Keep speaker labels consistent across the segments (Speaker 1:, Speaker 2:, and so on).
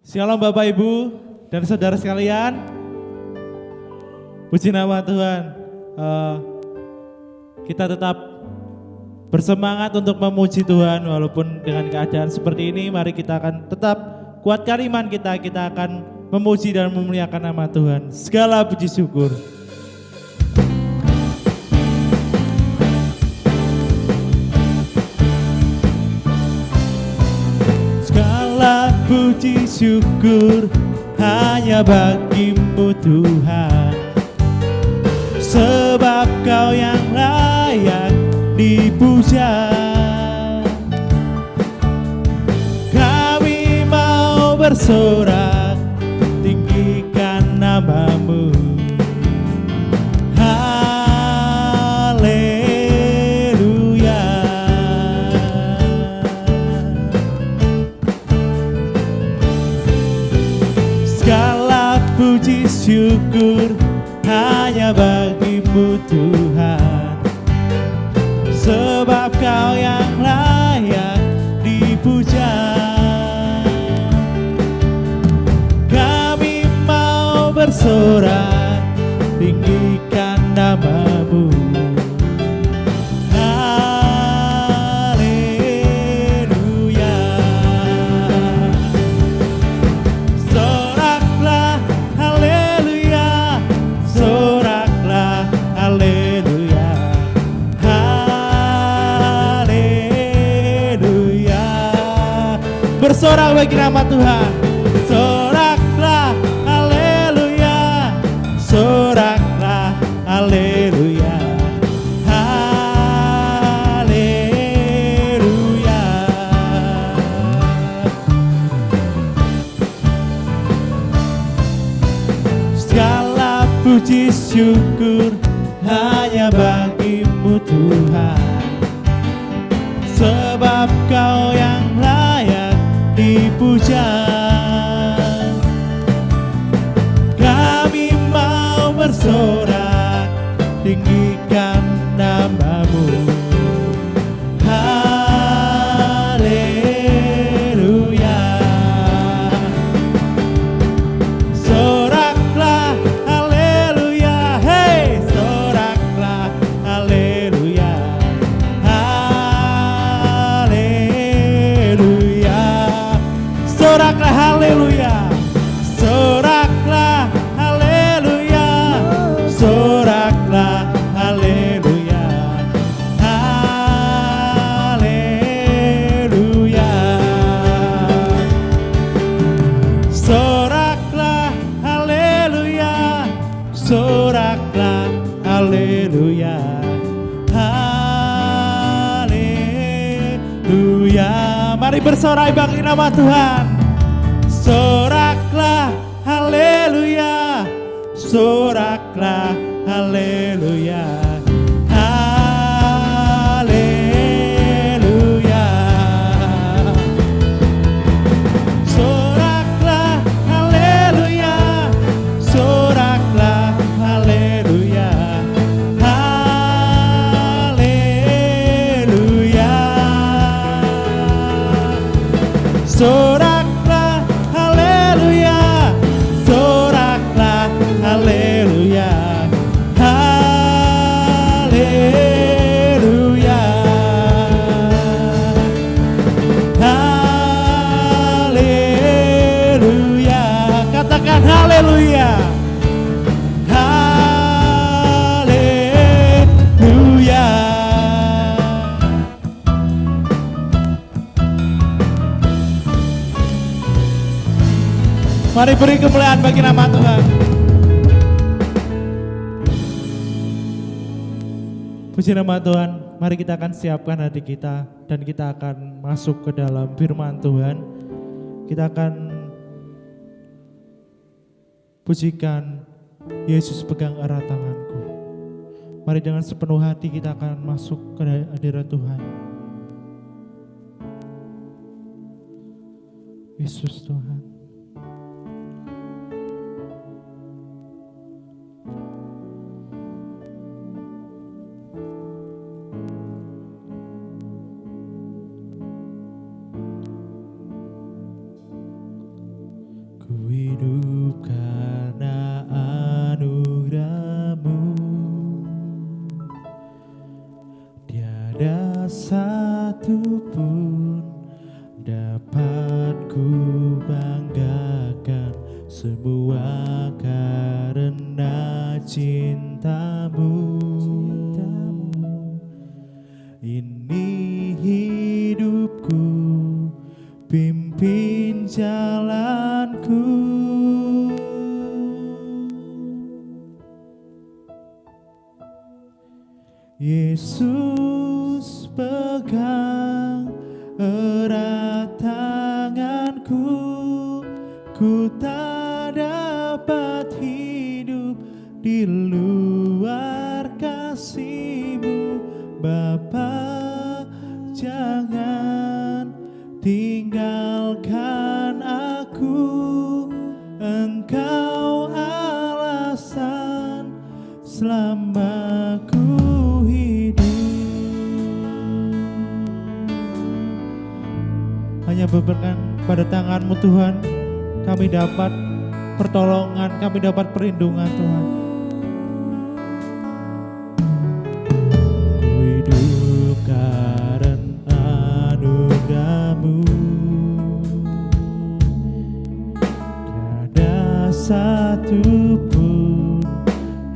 Speaker 1: Shalom Bapak Ibu dan saudara sekalian. Puji nama Tuhan. Kita tetap bersemangat untuk memuji Tuhan walaupun dengan keadaan seperti ini. Mari kita akan tetap kuatkan iman kita. Kita akan memuji dan memuliakan nama Tuhan. Segala puji syukur. Segala puji syukur hanya bagimu Tuhan, sebab Kau yang layak dipuja. Kami mau bersorak, tinggikan namamu. Haleluya. Segala puji syukur hanya bagimu Tuhan, sebab Kau yang layak dipuja. Kami mau bersorak, tinggikan namamu. Haleluya. Soraklah haleluya, soraklah haleluya. Haleluya. Bersorak bagi nama Tuhan. Soraklah haleluya, soraklah haleluya. Haleluya. Segala puji syukur hanya bagimu Tuhan, sebab Kau yang layak dipuja. Kami mau bersorak, tinggikan namamu. Haleluya. Soraklah haleluya, hey, soraklah haleluya. Haleluya. Soraklah haleluya. Soraklah haleluya. Soraklah haleluya. Haleluya. Soraklah haleluya. Soraklah haleluya. Haleluya. Mari bersorak bagi nama Tuhan. Soraklah haleluya, soraklah haleluya. Haleluya. Soraklah haleluya, soraklah haleluya. Haleluya. Soraklah haleluya, soraklah haleluya. Haleluya. Haleluya. Katakan haleluya. Haleluya. Mari beri kemuliaan bagi nama Tuhan. Puji nama Tuhan. Mari kita akan siapkan hati kita dan kita akan masuk ke dalam firman Tuhan. Kita akan pujikan Yesus pegang erat tanganku. Mari dengan sepenuh hati kita akan masuk ke hadirat Tuhan. Yesus Tuhan. hidup karena anugerah-Mu. Tiada satu pun dapat ku banggakan, semua karena cinta-Mu. Ini hidupku, pimpin jalanku. Yesus, pegang erat tanganku, ku tak dapat hidup di luar kasih-Mu. Bapa, jangan tinggalkan aku, Engkau alasan selama ku hidup. Hanya berpegang pada tangan-Mu Tuhan, kami dapat pertolongan, kami dapat perlindungan Tuhan. Ku hidup karena anugerah-Mu, tiada satu pun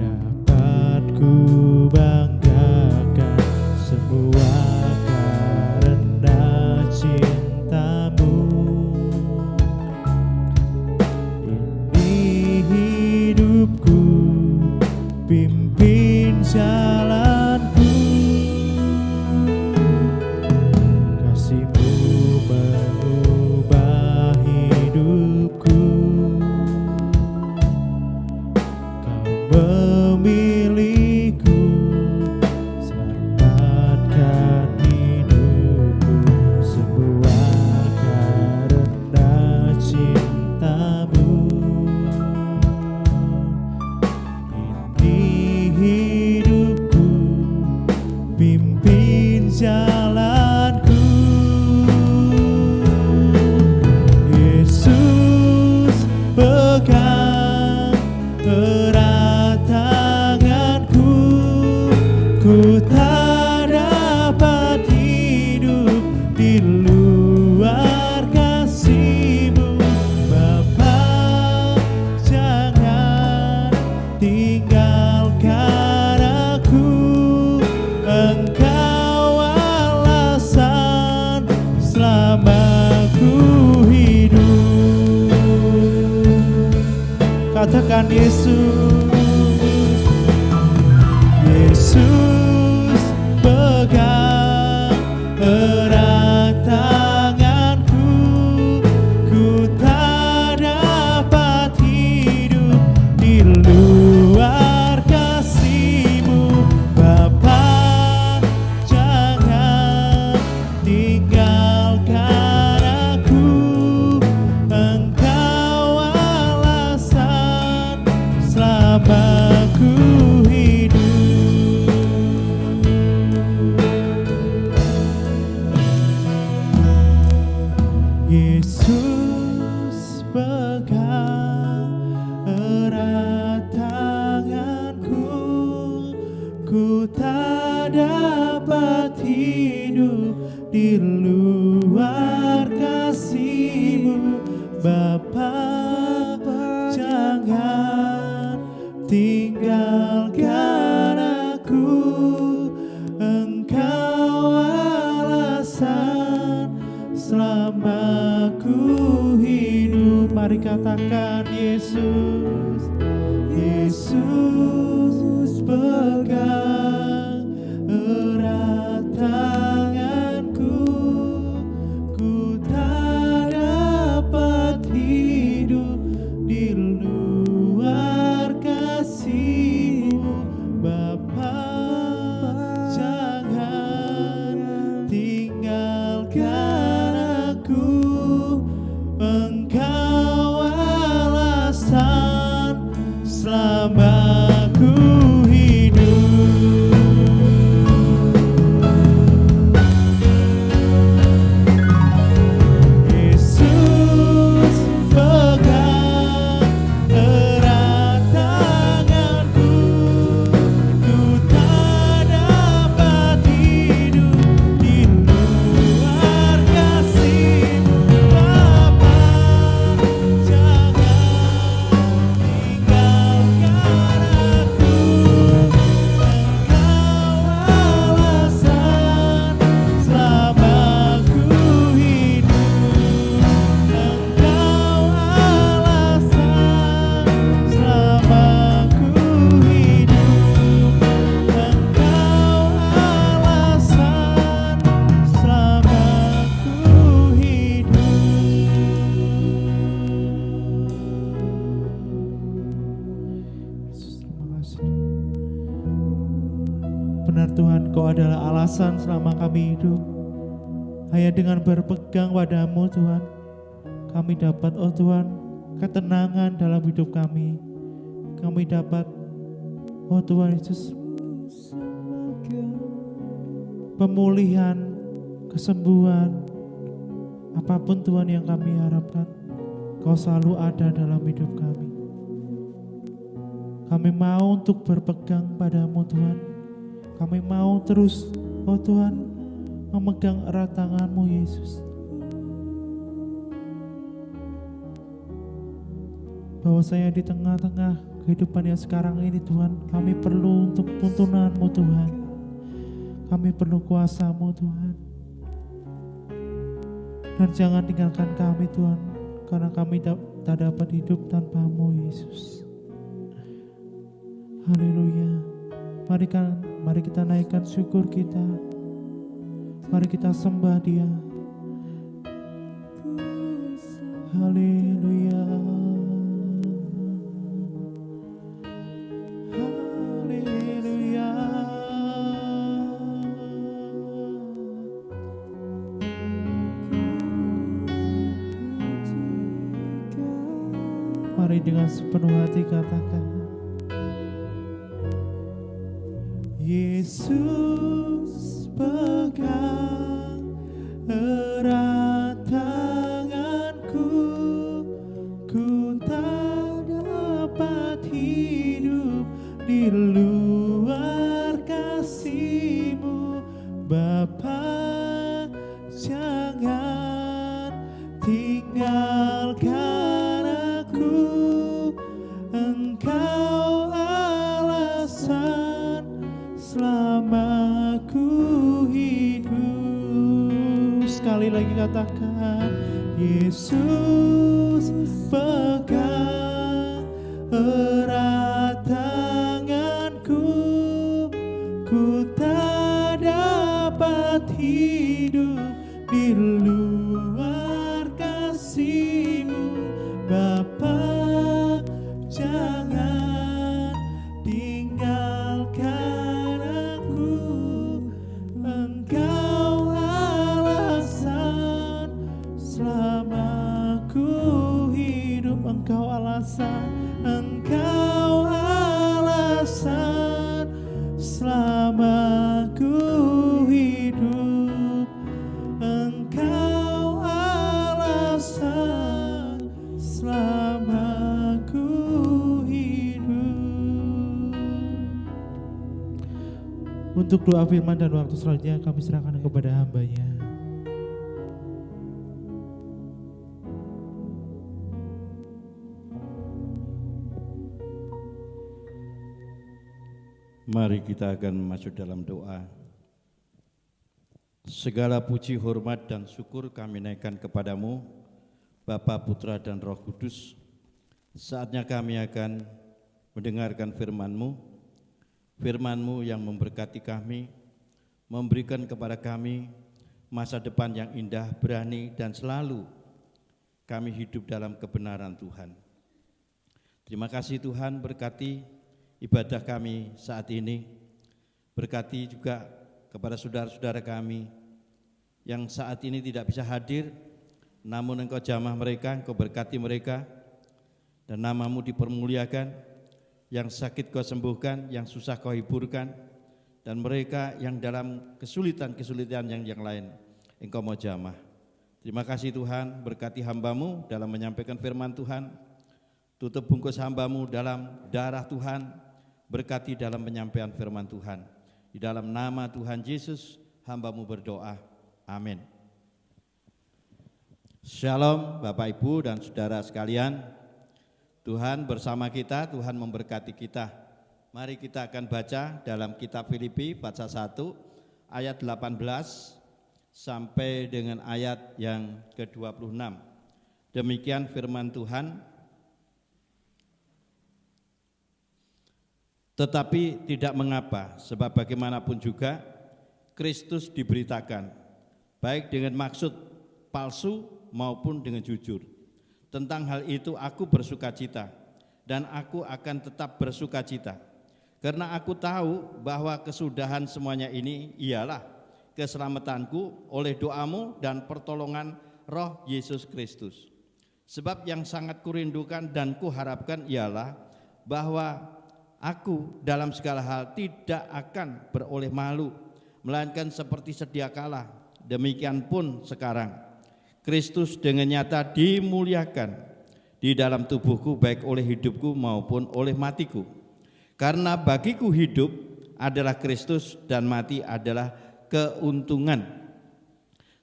Speaker 1: dapat ku banggakan, semua karena cinta-Mu. Ini hidupku, pimpin jalanku. Kasih-Mu mengubah hidupku, Kau memilihku, selamatkan hidupku, semua karena cinta-Mu. Ini hidupku, pimpin jalanku. Yesus, pegang erat tanganku, ku tak dapat hidup di luar kasih-Mu. Bapa, jangan tinggalkan aku, Engkau alasan selama ku hidup. Katakan Yesus, Yesus, pegang erat tanganku, ku tak dapat hidup di luar kasih-Mu. Bapa, jangan tinggalkan aku, Engkau alasan selama ku hidup. Yesus, pegang erat tanganku, ku tak dapat hidup di luar kasih-Mu. Bapa, jangan tinggalkan aku, Engkau alasan selama ku hidup. Mari katakan Yesus, Yesus, pegang erat tanganku, ku tak dapat hidup di luar kasih-Mu. Bapa, jangan tinggalkan aku, Engkau alasan selama ku hidup. benar Tuhan, Kau adalah alasan selama kami hidup. Hanya dengan berpegang padamu Tuhan, kami dapat oh Tuhan ketenangan dalam hidup kami. Kami dapat oh Tuhan Yesus pemulihan, kesembuhan, apapun Tuhan yang kami harapkan, Kau selalu ada dalam hidup kami. Kami mau untuk berpegang padamu Tuhan. Kami mau terus oh Tuhan memegang erat tangan-Mu Yesus. Bahwasanya di tengah-tengah kehidupan yang sekarang ini Tuhan, kami perlu untuk tuntunan-Mu Tuhan. Kami perlu kuasa-Mu Tuhan. Dan jangan tinggalkan kami Tuhan, karena kami tak dapat hidup tanpa-Mu Yesus. Haleluya. Mari kita naikkan syukur kita. Mari kita sembah Dia. Haleluya. Haleluya. Mari dengan sepenuh hati katakan, Yesus pegang erat tanganku, ku tak dapat hidup di luar kasih-Mu. Bapa, jangan tinggalkan aku, Engkau alasan selama ku hidup. Sekali lagi katakan, Yesus pegang erat tanganku, ku tak dapat hidup di luar kasih-Mu. Bapa, jangan tinggalkan aku, Engkau alasan selama ku hidup. Engkau alasan, Engkau alasan selama ku hidup. Engkau alasan selama ku hidup. Untuk doa firman dan waktu selanjutnya kami serahkan kepada hamba-Nya.
Speaker 2: Mari kita akan masuk dalam doa. Segala puji, hormat, dan syukur kami naikkan kepadamu, Bapa, Putra, dan Roh Kudus. Saatnya kami akan mendengarkan firman-Mu, firman-Mu yang memberkati kami, memberikan kepada kami masa depan yang indah, berani, dan selalu kami hidup dalam kebenaran Tuhan. Terima kasih Tuhan, berkati ibadah kami saat ini. Berkati juga kepada saudara-saudara kami yang saat ini tidak bisa hadir, namun Engkau jamah mereka, Engkau berkati mereka, dan nama-Mu dipermuliakan. Yang sakit Kau sembuhkan, yang susah Kau hiburkan, dan mereka yang dalam kesulitan-kesulitan yang lain Engkau mau jamah. Terima kasih Tuhan, berkati hamba-Mu dalam menyampaikan firman Tuhan. Tutup bungkus hamba-Mu dalam darah Tuhan, berkati dalam penyampaian firman Tuhan. Di dalam nama Tuhan Yesus, hamba-Mu berdoa. Amin. Shalom Bapak Ibu dan saudara sekalian. Tuhan bersama kita, Tuhan memberkati kita. Mari kita akan baca dalam kitab Filipi pasal 1 ayat 18 sampai dengan ayat yang ke-26. Demikian firman Tuhan. Tetapi tidak mengapa, sebab bagaimanapun juga Kristus diberitakan, baik dengan maksud palsu maupun dengan jujur. Tentang hal itu aku bersukacita, dan aku akan tetap bersukacita, Karena aku tahu bahwa kesudahan semuanya ini ialah keselamatanku oleh doamu dan pertolongan Roh Yesus Kristus. Sebab yang sangat kurindukan dan kuharapkan ialah bahwa aku dalam segala hal tidak akan beroleh malu, melainkan seperti sedia kala, demikian pun sekarang. Kristus dengan nyata dimuliakan di dalam tubuhku, baik oleh hidupku maupun oleh matiku. Karena bagiku hidup adalah Kristus dan mati adalah keuntungan.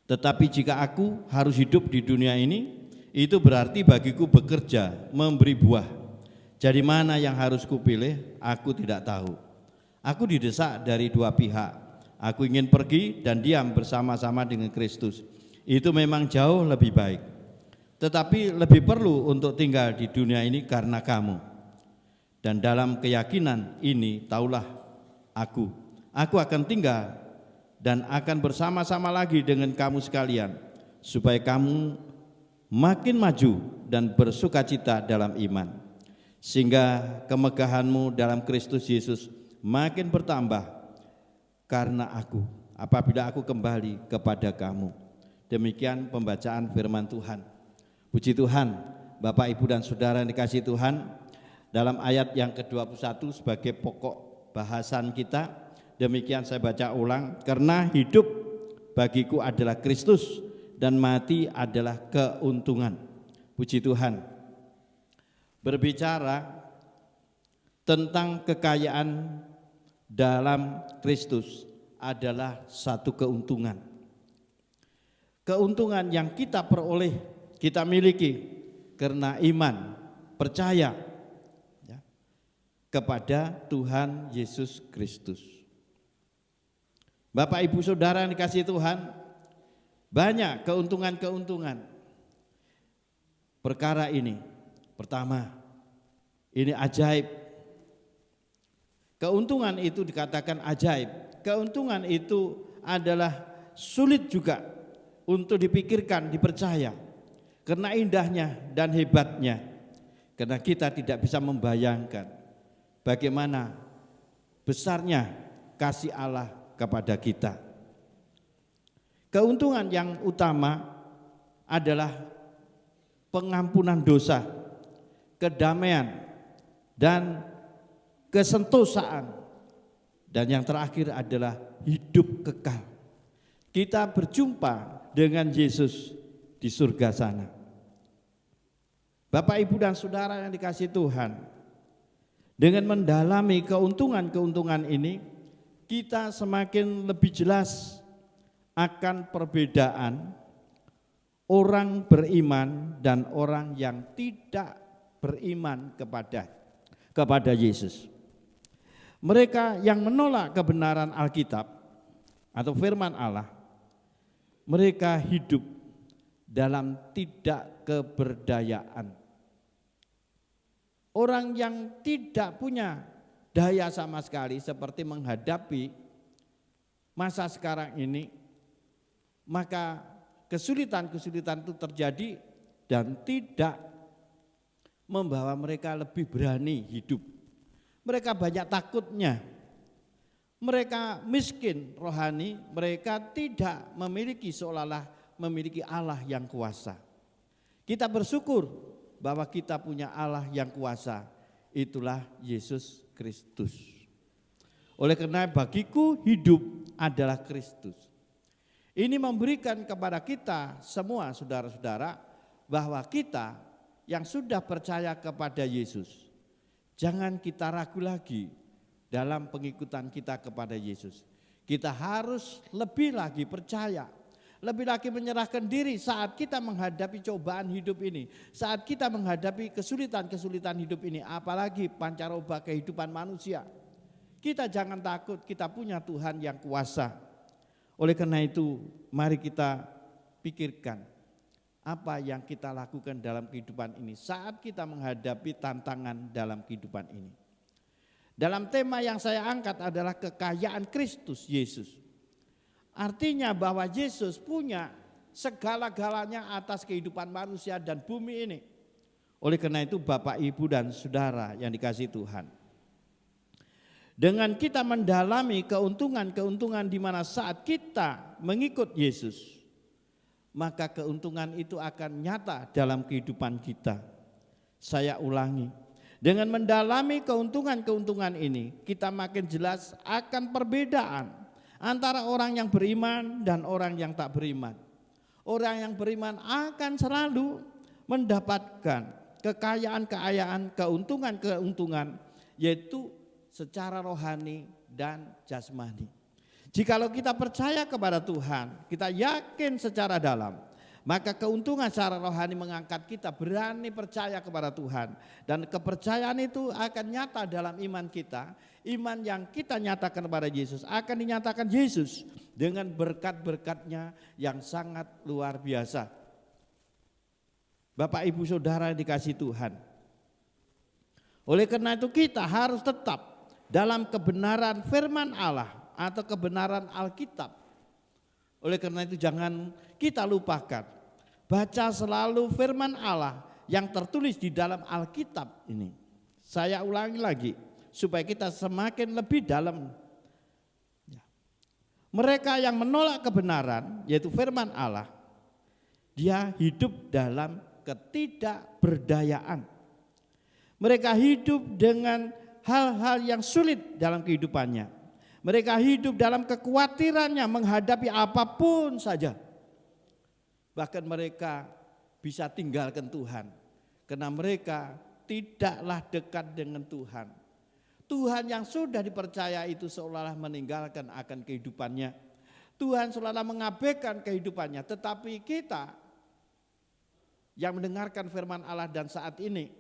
Speaker 2: Tetapi jika aku harus hidup di dunia ini, itu berarti bagiku bekerja, memberi buah. Jadi mana yang harus kupilih, aku tidak tahu. Aku didesak dari dua pihak. Aku ingin pergi dan diam bersama-sama dengan Kristus. Itu memang jauh lebih baik. Tetapi lebih perlu untuk tinggal di dunia ini karena kamu. Dan dalam keyakinan ini taulah aku akan tinggal dan akan bersama-sama lagi dengan kamu sekalian, supaya kamu makin maju dan bersukacita dalam iman, sehingga kemegahanmu dalam Kristus Yesus makin bertambah karena aku, apabila aku kembali kepada kamu. Demikian pembacaan firman Tuhan. Puji Tuhan, Bapak, Ibu, dan Saudara yang dikasihi Tuhan. Dalam ayat yang ke-21 sebagai pokok bahasan kita, demikian saya baca ulang. Karena hidup bagiku adalah Kristus dan mati adalah keuntungan. Puji Tuhan. Berbicara tentang kekayaan dalam Kristus adalah satu keuntungan. Keuntungan yang kita peroleh, kita miliki karena iman, percaya kepada Tuhan Yesus Kristus. Bapak, Ibu, Saudara yang dikasihi Tuhan, banyak keuntungan-keuntungan perkara ini. Pertama, ini ajaib. Keuntungan itu dikatakan ajaib. Keuntungan itu adalah sulit juga untuk dipikirkan, dipercaya, karena indahnya dan hebatnya. Karena kita tidak bisa membayangkan bagaimana besarnya kasih Allah kepada kita. Keuntungan yang utama adalah pengampunan dosa, kedamaian, dan kesentosaan. Dan yang terakhir adalah hidup kekal. Kita berjumpa dengan Yesus di surga sana. Bapak, Ibu, dan Saudara yang dikasihi Tuhan, dengan mendalami keuntungan-keuntungan ini, kita semakin lebih jelas akan perbedaan orang beriman dan orang yang tidak beriman kepada Yesus. Mereka yang menolak kebenaran Alkitab atau firman Allah, mereka hidup dalam tidak keberdayaan. Orang yang tidak punya daya sama sekali seperti menghadapi masa sekarang ini, maka kesulitan-kesulitan itu terjadi dan tidak membawa mereka lebih berani hidup. Mereka banyak takutnya, mereka miskin rohani, mereka tidak memiliki seolah-olah memiliki Allah yang kuasa. Kita bersyukur bahwa kita punya Allah yang kuasa, itulah Yesus Kristus. Oleh karena bagiku hidup adalah Kristus. Ini memberikan kepada kita semua saudara-saudara bahwa kita yang sudah percaya kepada Yesus, jangan kita ragu lagi dalam pengikutan kita kepada Yesus. Kita harus lebih lagi percaya, lebih lagi menyerahkan diri saat kita menghadapi cobaan hidup ini, saat kita menghadapi kesulitan-kesulitan hidup ini, apalagi pancaroba kehidupan manusia. Kita jangan takut, kita punya Tuhan yang kuasa. Oleh karena itu, mari kita pikirkan apa yang kita lakukan dalam kehidupan ini saat kita menghadapi tantangan dalam kehidupan ini. Dalam tema yang saya angkat adalah kekayaan Kristus Yesus. Artinya bahwa Yesus punya segala-galanya atas kehidupan manusia dan bumi ini. Oleh karena itu Bapak, Ibu, dan Saudara yang dikasihi Tuhan, Dengan kita mendalami keuntungan-keuntungan di mana saat kita mengikut Yesus, maka keuntungan itu akan nyata dalam kehidupan kita. Saya ulangi, dengan mendalami keuntungan-keuntungan ini, kita makin jelas akan perbedaan antara orang yang beriman dan orang yang tak beriman. Orang yang beriman akan selalu mendapatkan kekayaan-kekayaan, keuntungan-keuntungan, yaitu secara rohani dan jasmani. Jikalau kita percaya kepada Tuhan, kita yakin secara dalam, maka keuntungan secara rohani mengangkat kita berani percaya kepada Tuhan. Dan kepercayaan itu akan nyata dalam iman kita. Iman yang kita nyatakan kepada Yesus akan dinyatakan Yesus dengan berkat-berkatnya yang sangat luar biasa. Bapak Ibu Saudara yang dikasihi Tuhan, oleh karena itu kita harus tetap dalam kebenaran firman Allah atau kebenaran Alkitab. Oleh karena itu jangan kita lupakan, baca selalu firman Allah yang tertulis di dalam Alkitab ini. Saya ulangi lagi supaya kita semakin lebih dalam. Mereka yang menolak kebenaran, yaitu firman Allah, dia hidup dalam ketidakberdayaan. Mereka hidup dengan hal-hal yang sulit dalam kehidupannya. Mereka hidup dalam kekhawatirannya menghadapi apapun saja. Bahkan mereka bisa tinggalkan Tuhan karena mereka tidaklah dekat dengan Tuhan. Tuhan yang sudah dipercaya itu seolah-olah meninggalkan akan kehidupannya. Tuhan seolah-olah mengabaikan kehidupannya. Tetapi kita yang mendengarkan firman Allah dan saat ini,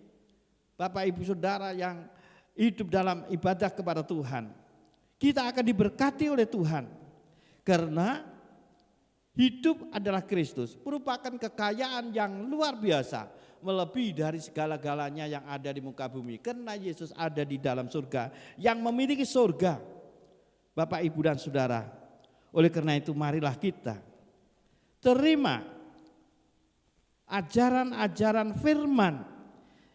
Speaker 2: Bapak Ibu Saudara yang hidup dalam ibadah kepada Tuhan, kita akan diberkati oleh Tuhan. Karena hidup adalah Kristus, merupakan kekayaan yang luar biasa, melebihi dari segala-galanya yang ada di muka bumi. Karena Yesus ada di dalam surga, yang memiliki surga. Bapak Ibu dan Saudara, oleh karena itu marilah kita terima ajaran-ajaran firman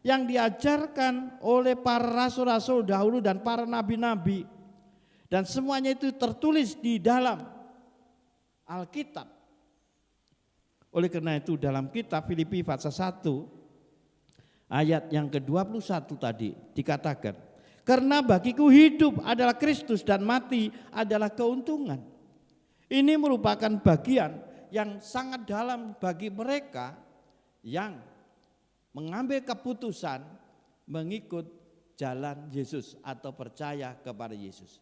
Speaker 2: yang diajarkan oleh para rasul-rasul dahulu dan para nabi-nabi. Dan semuanya itu tertulis di dalam Alkitab. Oleh karena itu dalam kitab Filipi pasal 1 ayat yang ke-21 tadi dikatakan, karena bagiku hidup adalah Kristus dan mati adalah keuntungan. Ini merupakan bagian yang sangat dalam bagi mereka yang mengambil keputusan mengikut jalan Yesus atau percaya kepada Yesus.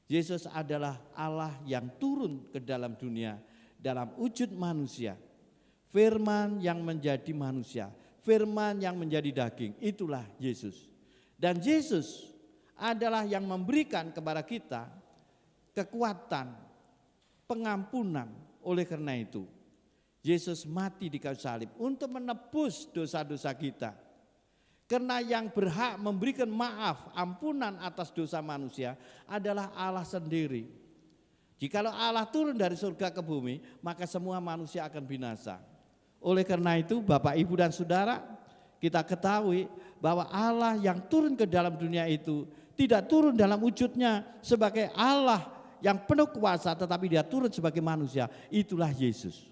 Speaker 2: Yesus adalah Allah yang turun ke dalam dunia dalam wujud manusia. Firman yang menjadi manusia, firman yang menjadi daging, itulah Yesus. Dan Yesus adalah yang memberikan kepada kita kekuatan, pengampunan. Oleh karena itu Yesus mati di kayu salib untuk menebus dosa-dosa kita. Karena yang berhak memberikan maaf, ampunan atas dosa manusia adalah Allah sendiri. Jikalau Allah turun dari surga ke bumi, maka semua manusia akan binasa. Oleh karena itu Bapak Ibu dan Saudara, kita ketahui bahwa Allah yang turun ke dalam dunia itu tidak turun dalam wujudnya sebagai Allah yang penuh kuasa, tetapi dia turun sebagai manusia. Itulah Yesus.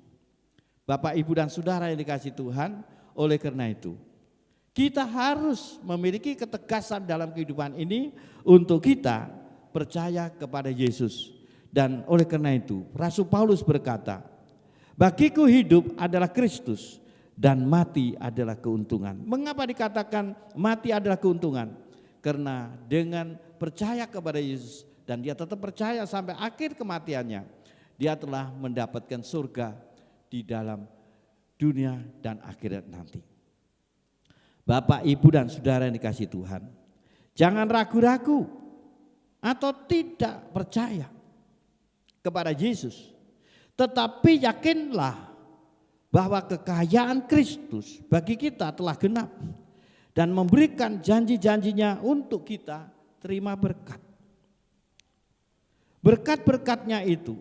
Speaker 2: Bapak, Ibu dan Saudara yang dikasihi Tuhan, oleh karena itu kita harus memiliki ketegasan dalam kehidupan ini untuk kita percaya kepada Yesus. Dan oleh karena itu Rasul Paulus berkata, bagiku hidup adalah Kristus dan mati adalah keuntungan. Mengapa dikatakan mati adalah keuntungan? Karena dengan percaya kepada Yesus dan dia tetap percaya sampai akhir kematiannya, dia telah mendapatkan surga di dalam dunia dan akhirat nanti. Bapak, Ibu dan Saudara yang dikasihi Tuhan, jangan ragu-ragu atau tidak percaya kepada Yesus, tetapi yakinlah bahwa kekayaan Kristus bagi kita telah genap dan memberikan janji-janjinya untuk kita terima berkat. Berkat-berkatnya itu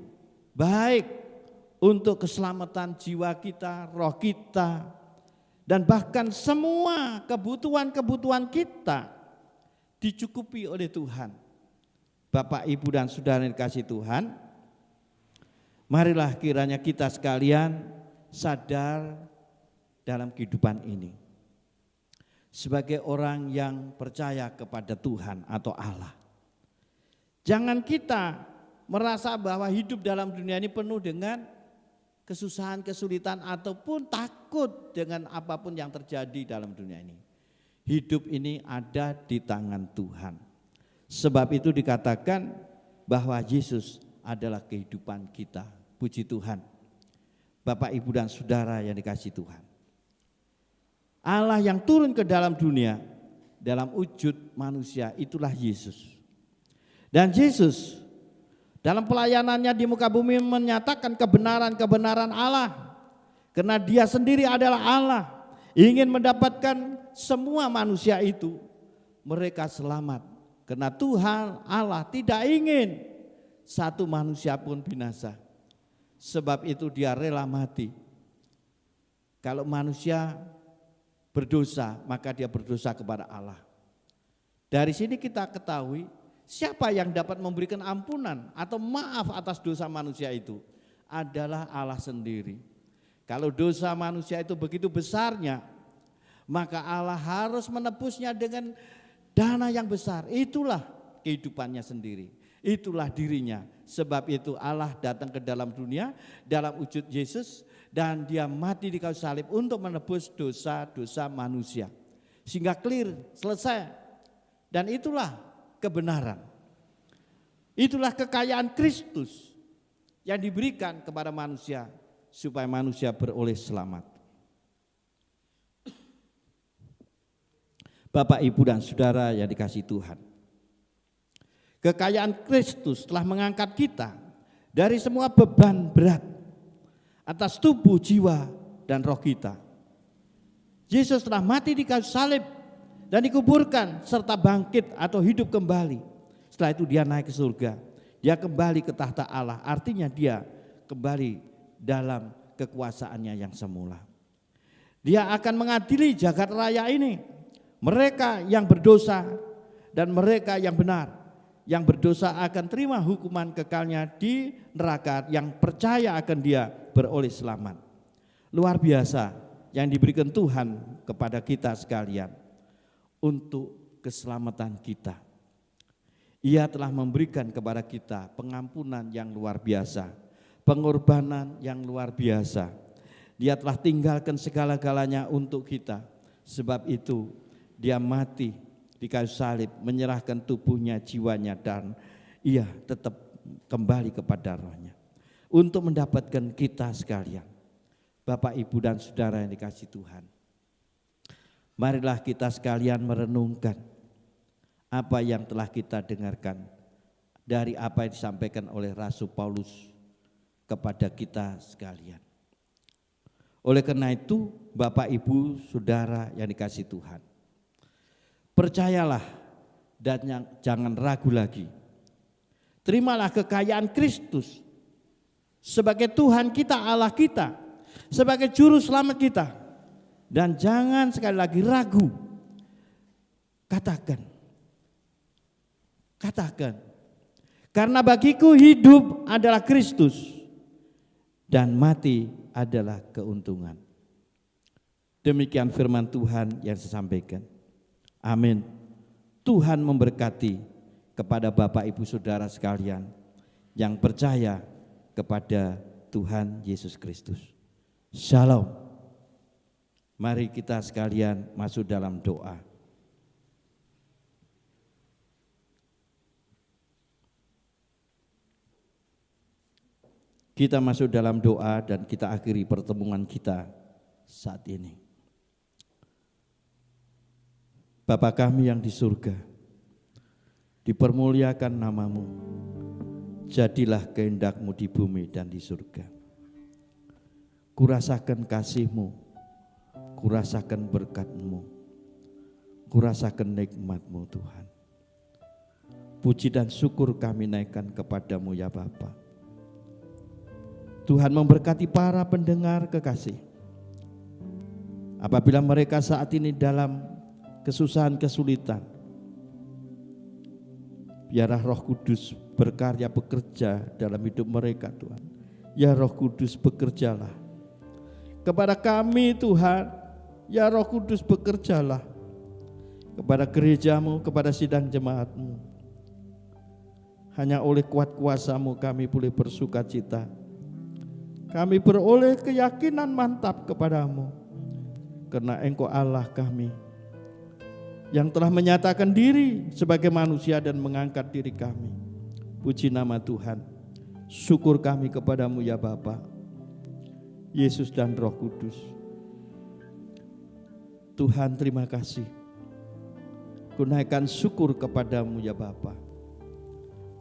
Speaker 2: baik untuk keselamatan jiwa kita, roh kita, dan bahkan semua kebutuhan-kebutuhan kita dicukupi oleh Tuhan. Bapak, Ibu, dan Saudara yang dikasihi Tuhan, marilah kiranya kita sekalian sadar dalam kehidupan ini sebagai orang yang percaya kepada Tuhan atau Allah. Jangan kita merasa bahwa hidup dalam dunia ini penuh dengan kesusahan, kesulitan, ataupun takut dengan apapun yang terjadi dalam dunia ini. Hidup ini ada di tangan Tuhan. Sebab itu dikatakan bahwa Yesus adalah kehidupan kita. Puji Tuhan. Bapak, Ibu, dan Saudara yang dikasihi Tuhan. Allah yang turun ke dalam dunia dalam wujud manusia, itulah Yesus. Dan Yesus dalam pelayanannya di muka bumi menyatakan kebenaran-kebenaran Allah. Karena Dia sendiri adalah Allah, ingin mendapatkan semua manusia itu mereka selamat. Karena Tuhan Allah tidak ingin satu manusia pun binasa. Sebab itu Dia rela mati. Kalau manusia berdosa, maka dia berdosa kepada Allah. Dari sini kita ketahui siapa yang dapat memberikan ampunan atau maaf atas dosa manusia itu adalah Allah sendiri. Kalau dosa manusia itu begitu besarnya, maka Allah harus menebusnya dengan dana yang besar. Itulah kehidupannya sendiri, itulah dirinya. Sebab itu Allah datang ke dalam dunia dalam wujud Yesus, dan Dia mati di kayu salib untuk menebus dosa-dosa manusia. Sehingga clear, selesai. Dan itulah kebenaran. Itulah kekayaan Kristus yang diberikan kepada manusia supaya manusia beroleh selamat. Bapak, Ibu, dan Saudara yang dikasihi Tuhan, kekayaan Kristus telah mengangkat kita dari semua beban berat atas tubuh, jiwa, dan roh kita. Yesus telah mati di kayu salib dan dikuburkan serta bangkit atau hidup kembali. Setelah itu Dia naik ke surga. Dia kembali ke tahta Allah, artinya Dia kembali dalam kekuasaannya yang semula. Dia akan mengadili jagat raya ini, mereka yang berdosa dan mereka yang benar. Yang berdosa akan terima hukuman kekalnya di neraka, yang percaya akan Dia beroleh selamat. Luar biasa yang diberikan Tuhan kepada kita sekalian untuk keselamatan kita. Ia telah memberikan kepada kita pengampunan yang luar biasa, pengorbanan yang luar biasa. Dia telah tinggalkan segala-galanya untuk kita. Sebab itu Dia mati di kayu salib, menyerahkan tubuhnya, jiwanya, dan Ia tetap kembali kepada rohnya untuk mendapatkan kita sekalian. Bapak, Ibu, dan Saudara yang dikasihi Tuhan, marilah kita sekalian merenungkan apa yang telah kita dengarkan dari apa yang disampaikan oleh Rasul Paulus kepada kita sekalian. Oleh karena itu, Bapak, Ibu, Saudara yang dikasihi Tuhan, percayalah dan jangan ragu lagi. Terimalah kekayaan Kristus sebagai Tuhan kita, Allah kita, sebagai juru selamat kita. Dan jangan sekali lagi ragu. Katakan, karena bagiku hidup adalah Kristus dan mati adalah keuntungan. Demikian firman Tuhan yang saya sampaikan. Amin. Tuhan memberkati kepada Bapak, Ibu, Saudara sekalian yang percaya kepada Tuhan Yesus Kristus. Shalom. Mari kita sekalian masuk dalam doa. Kita masuk dalam doa dan kita akhiri pertemuan kita saat ini. Bapa kami yang di surga, dipermuliakan nama-Mu, jadilah kehendak-Mu di bumi dan di surga. Kurasakan kasih-Mu, kurasakan berkat-Mu, kurasakan nikmat-Mu Tuhan. Puji dan syukur kami naikkan kepadamu ya Bapa. Tuhan memberkati para pendengar kekasih. Apabila mereka saat ini dalam kesusahan, kesulitan, Biarlah Roh Kudus berkarya bekerja dalam hidup mereka Tuhan. Ya Roh Kudus bekerjalah kepada kami Tuhan. Ya Roh Kudus bekerjalah kepada gerejamu, kepada sidang jemaatmu. Hanya oleh kuat kuasa-Mu kami boleh bersuka cita. Kami beroleh keyakinan mantap kepadamu. Karena Engkau Allah kami yang telah menyatakan diri sebagai manusia dan mengangkat diri kami. Puji nama Tuhan. Syukur kami kepadamu ya Bapa, Yesus dan Roh Kudus. Tuhan terima kasih. Kunaikan syukur kepadamu ya Bapa.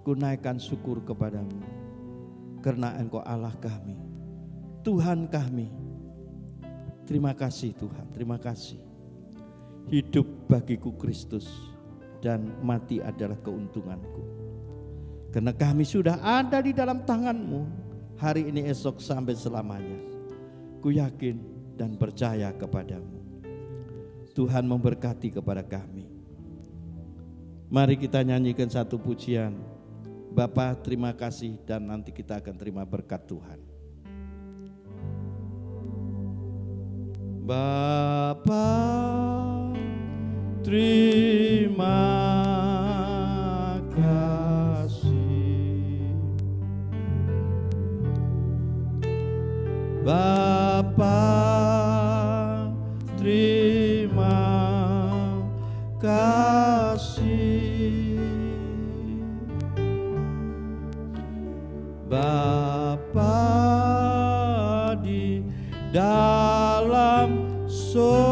Speaker 2: Kunaikan syukur kepadamu. Karena Engkau Allah kami, Tuhan kami. Terima kasih Tuhan, terima kasih. Hidup bagiku Kristus dan mati adalah keuntunganku. Karena kami sudah ada di dalam tangan-Mu hari ini, esok, sampai selamanya. Ku yakin dan percaya kepadamu. Tuhan memberkati kepada kami. Mari kita nyanyikan satu pujian. Bapa terima kasih, dan nanti kita akan terima berkat Tuhan. Bapa terima kasih, Bapa terima kasih, Bapa di dalam sorga,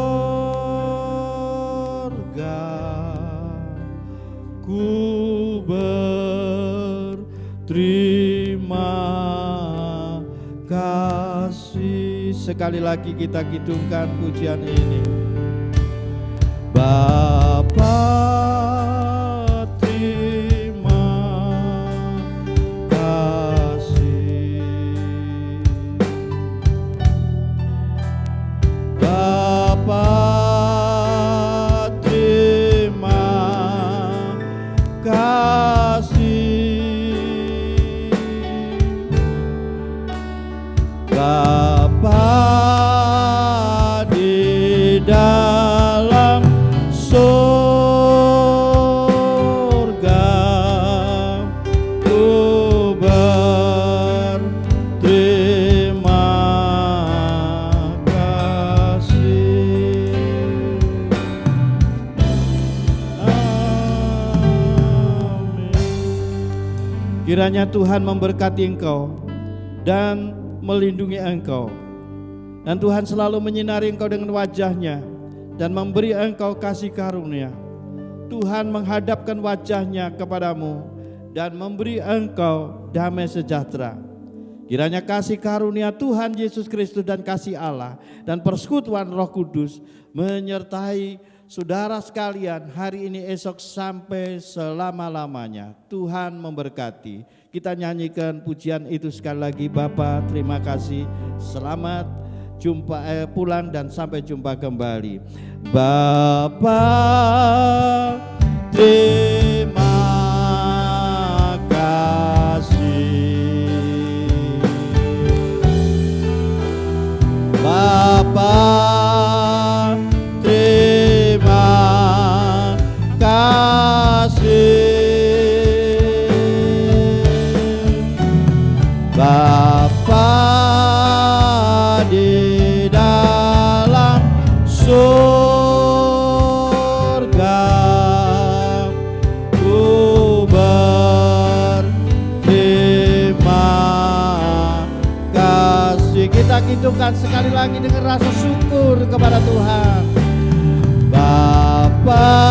Speaker 2: ku berterima kasih. Sekali lagi kita kidungkan pujian ini. Bapa terima kasih, Bapa terima kasih, Bapa di dalam sorga, ku berterima kasih. Amin. Kiranya Tuhan memberkati engkau dan melindungi engkau, dan Tuhan selalu menyinari engkau dengan wajah-Nya dan memberi engkau kasih karunia. Tuhan menghadapkan wajah-Nya kepadamu dan memberi engkau damai sejahtera. Kiranya kasih karunia Tuhan Yesus Kristus dan kasih Allah dan persekutuan Roh Kudus menyertai saudara sekalian hari ini, esok, sampai selama-lamanya. Tuhan memberkati. Kita nyanyikan pujian itu sekali lagi. Bapa terima kasih. Selamat jumpa pulang dan sampai jumpa kembali. Bapa terima kasih, Bapa terima kasih, Bapa di dalam surga, ku berterima kasih. Kita kidungkan sekali lagi dengan rasa syukur kepada Tuhan. Bapa